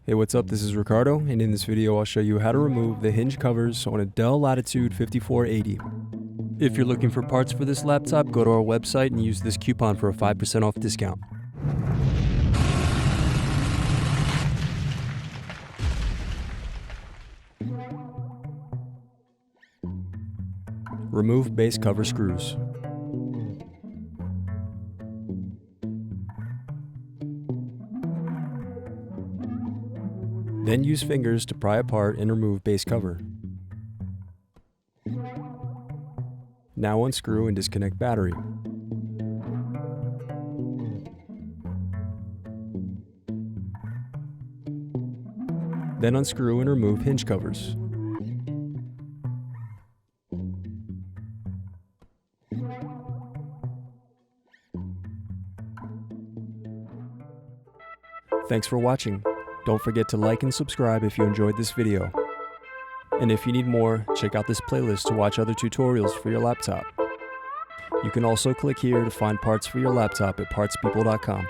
Hey, what's up? This is Ricardo, and in this video I'll show you how to remove the hinge covers on a Dell Latitude 5480. If you're looking for parts for this laptop, go to our website and use this coupon for a 5% off discount. Remove base cover screws. Then use fingers to pry apart and remove base cover. Now unscrew and disconnect battery. Then unscrew and remove hinge covers. Thanks for watching. Don't forget to like and subscribe if you enjoyed this video. And if you need more, check out this playlist to watch other tutorials for your laptop. You can also click here to find parts for your laptop at partspeople.com.